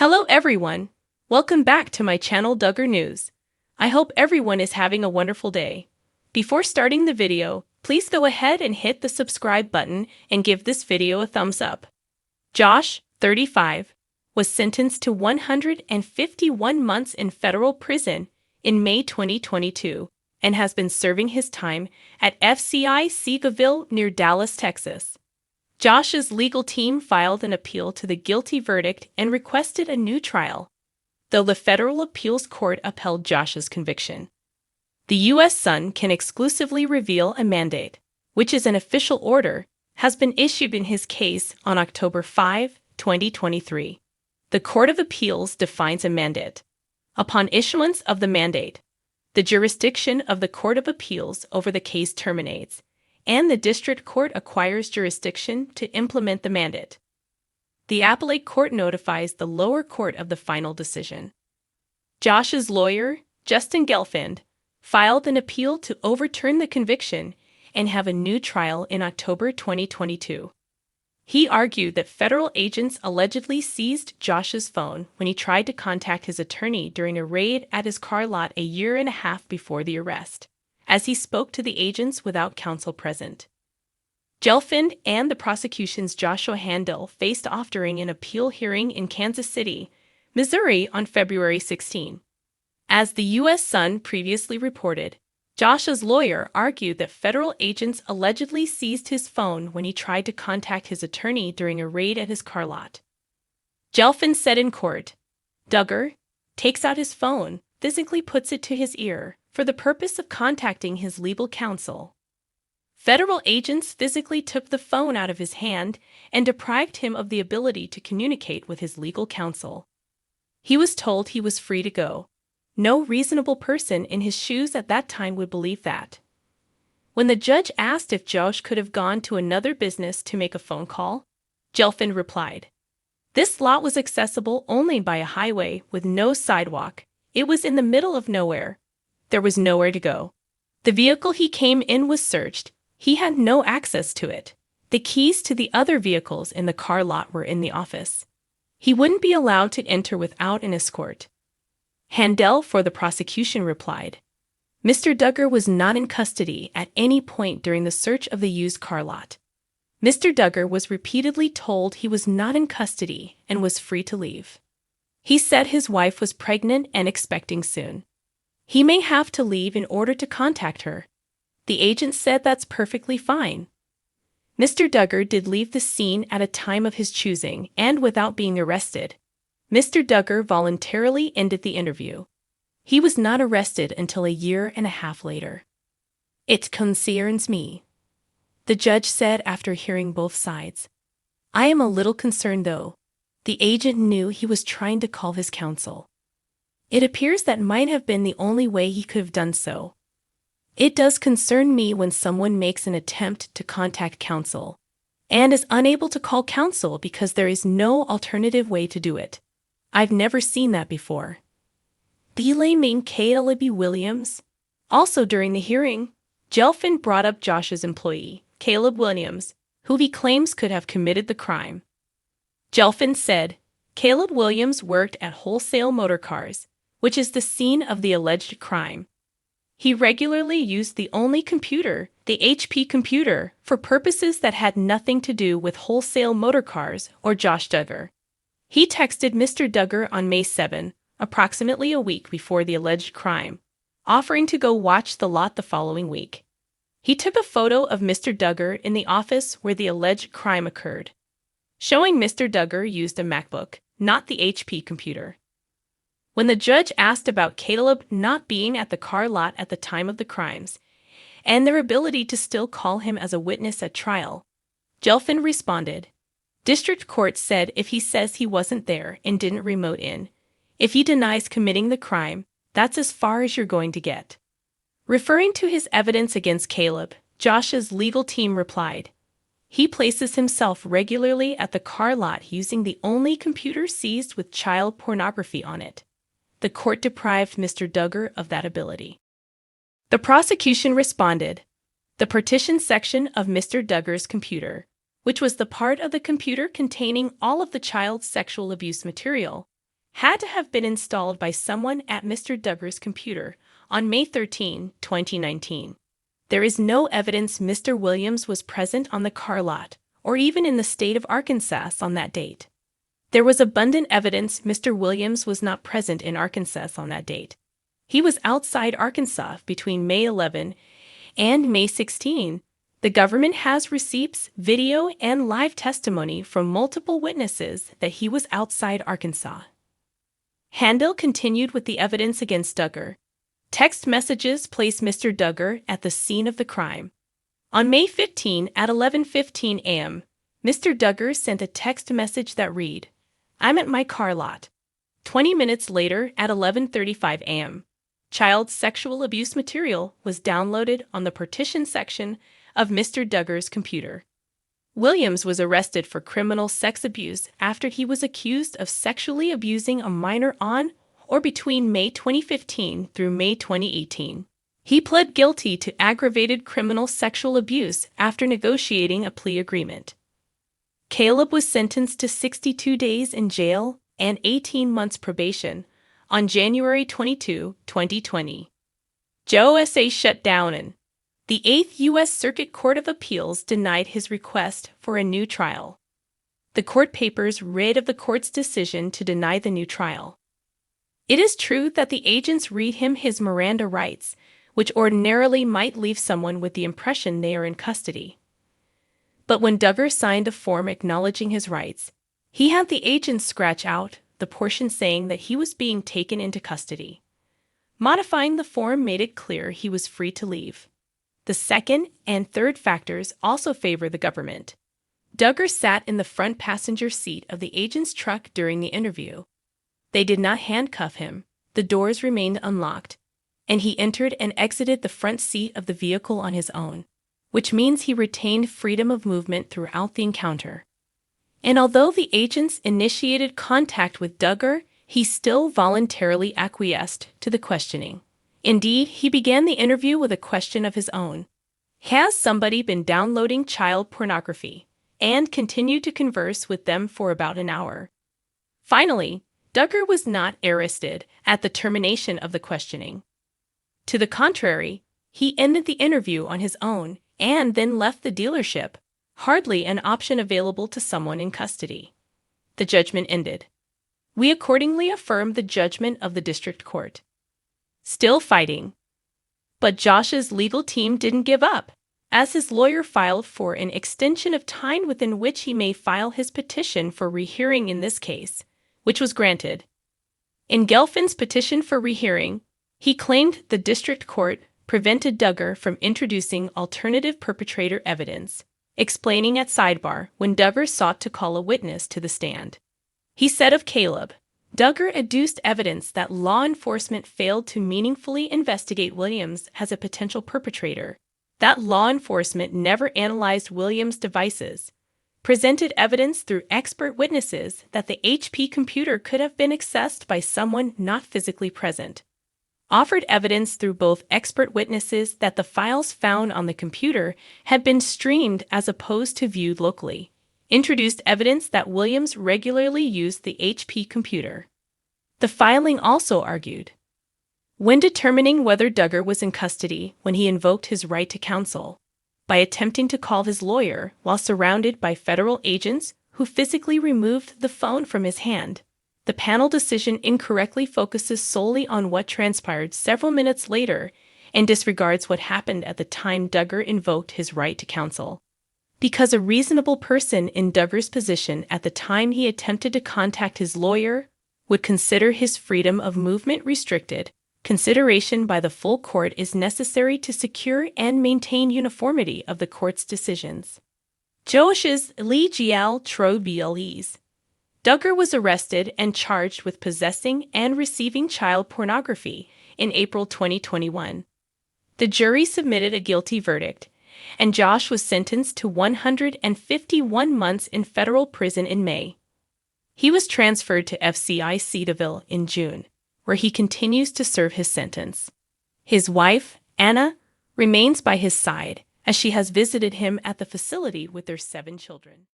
Hello everyone! Welcome back to my channel Duggar News. I hope everyone is having a wonderful day. Before starting the video, please go ahead and hit the subscribe button and give this video a thumbs up. Josh, 35, was sentenced to 151 months in federal prison in May 2022 and has been serving his time at FCI Seagoville near Dallas, Texas. Josh's legal team filed an appeal to the guilty verdict and requested a new trial, though the federal appeals court upheld Josh's conviction. The U.S. Sun can exclusively reveal a mandate, which is an official order, has been issued in his case on October 5, 2023. The Court of Appeals defines a mandate. Upon issuance of the mandate, the jurisdiction of the Court of Appeals over the case terminates, and the district court acquires jurisdiction to implement the mandate. The appellate court notifies the lower court of the final decision. Josh's lawyer, Justin Gelfand, filed an appeal to overturn the conviction and have a new trial in October 2022. He argued that federal agents allegedly seized Josh's phone when he tried to contact his attorney during a raid at his car lot a year and a half before the arrest, as he spoke to the agents without counsel present. Gelfand and the prosecution's Joshua Handel faced off during an appeal hearing in Kansas City, Missouri on February 16. As the U.S. Sun previously reported, Josh's lawyer argued that federal agents allegedly seized his phone when he tried to contact his attorney during a raid at his car lot. Gelfand said in court, Duggar takes out his phone, physically puts it to his ear, for the purpose of contacting his legal counsel. Federal agents physically took the phone out of his hand and deprived him of the ability to communicate with his legal counsel. He was told he was free to go. No reasonable person in his shoes at that time would believe that. When the judge asked if Josh could have gone to another business to make a phone call, Gelfand replied, "This lot was accessible only by a highway with no sidewalk. It was in the middle of nowhere. There was nowhere to go. The vehicle he came in was searched. He had no access to it. The keys to the other vehicles in the car lot were in the office. He wouldn't be allowed to enter without an escort." Handel for the prosecution replied, "Mr. Duggar was not in custody at any point during the search of the used car lot. Mr. Duggar was repeatedly told he was not in custody and was free to leave. He said his wife was pregnant and expecting soon. He may have to leave in order to contact her. The agent said that's perfectly fine. Mr. Duggar did leave the scene at a time of his choosing and without being arrested. Mr. Duggar voluntarily ended the interview. He was not arrested until a year and a half later. It concerns me," the judge said after hearing both sides. "I am a little concerned though. The agent knew he was trying to call his counsel. It appears that might have been the only way he could have done so. It does concern me when someone makes an attempt to contact counsel and is unable to call counsel because there is no alternative way to do it. I've never seen that before." Belay named Caleb Williams. Also during the hearing, Gelfand brought up Josh's employee, Caleb Williams, who he claims could have committed the crime. Gelfand said, Caleb Williams worked at Wholesale Motor Cars, which is the scene of the alleged crime. He regularly used the only computer, the HP computer, for purposes that had nothing to do with Wholesale Motor Cars or Josh Duggar. He texted Mr. Duggar on May 7, approximately a week before the alleged crime, offering to go watch the lot the following week. He took a photo of Mr. Duggar in the office where the alleged crime occurred, showing Mr. Duggar used a MacBook, not the HP computer. When the judge asked about Caleb not being at the car lot at the time of the crimes and their ability to still call him as a witness at trial, Gelfand responded, "District Court said if he says he wasn't there and didn't remote in, if he denies committing the crime, that's as far as you're going to get." Referring to his evidence against Caleb, Josh's legal team replied, "He places himself regularly at the car lot using the only computer seized with child pornography on it. The court deprived Mr. Duggar of that ability." The prosecution responded, "The Petition section of Mr. Duggar's computer, which was the part of the computer containing all of the child's sexual abuse material, had to have been installed by someone at Mr. Duggar's computer on May 13, 2019. There is no evidence Mr. Williams was present on the car lot or even in the state of Arkansas on that date. There was abundant evidence Mr. Williams was not present in Arkansas on that date. He was outside Arkansas between May 11 and May 16. The government has receipts, video, and live testimony from multiple witnesses that he was outside Arkansas. Handel continued with the evidence against Duggar. Text messages place Mr. Duggar at the scene of the crime. On May 15 at 11:15 a.m., Mr. Duggar sent a text message that read, "I'm at my car lot." 20 minutes later at 11:35 a.m., child sexual abuse material was downloaded on the Petition section of Mr. Duggar's computer. Williams was arrested for criminal sex abuse after he was accused of sexually abusing a minor on or between May 2015 through May 2018. He pled guilty to aggravated criminal sexual abuse after negotiating a plea agreement. Caleb was sentenced to 62 days in jail and 18 months probation on January 22, 2020. JOSA shut down and the 8th U.S. Circuit Court of Appeals denied his request for a new trial. The court papers read of the court's decision to deny the new trial. It is true that the agents read him his Miranda rights, which ordinarily might leave someone with the impression they are in custody. But when Duggar signed a form acknowledging his rights, he had the agents scratch out the portion saying that he was being taken into custody. Modifying the form made it clear he was free to leave. The second and third factors also favor the government. Duggar sat in the front passenger seat of the agent's truck during the interview. They did not handcuff him, the doors remained unlocked, and he entered and exited the front seat of the vehicle on his own, which means he retained freedom of movement throughout the encounter. And although the agents initiated contact with Duggar, he still voluntarily acquiesced to the questioning. Indeed, he began the interview with a question of his own. Has somebody been downloading child pornography? And continued to converse with them for about an hour. Finally, Duggar was not arrested at the termination of the questioning. To the contrary, he ended the interview on his own and then left the dealership, hardly an option available to someone in custody. The judgment ended. We accordingly affirm the judgment of the district court. Still fighting. But Josh's legal team didn't give up, as his lawyer filed for an extension of time within which he may file his petition for rehearing in this case, which was granted. In Gelfin's petition for rehearing, he claimed the district court prevented Duggar from introducing alternative perpetrator evidence, explaining at sidebar when Duggar sought to call a witness to the stand. He said of Caleb, Duggar adduced evidence that law enforcement failed to meaningfully investigate Williams as a potential perpetrator, that law enforcement never analyzed Williams' devices, presented evidence through expert witnesses that the HP computer could have been accessed by someone not physically present, offered evidence through both expert witnesses that the files found on the computer had been streamed as opposed to viewed locally, introduced evidence that Williams regularly used the HP computer. The filing also argued, when determining whether Duggar was in custody when he invoked his right to counsel, by attempting to call his lawyer while surrounded by federal agents who physically removed the phone from his hand, the panel decision incorrectly focuses solely on what transpired several minutes later and disregards what happened at the time Duggar invoked his right to counsel. Because a reasonable person in Duggar's position at the time he attempted to contact his lawyer would consider his freedom of movement restricted, consideration by the full court is necessary to secure and maintain uniformity of the court's decisions. Josh's legal tribunals. Duggar was arrested and charged with possessing and receiving child pornography in April 2021. The jury submitted a guilty verdict, and Josh was sentenced to 151 months in federal prison in May. He was transferred to FCI Cedarville in June, where he continues to serve his sentence. His wife, Anna, remains by his side as she has visited him at the facility with their 7 children.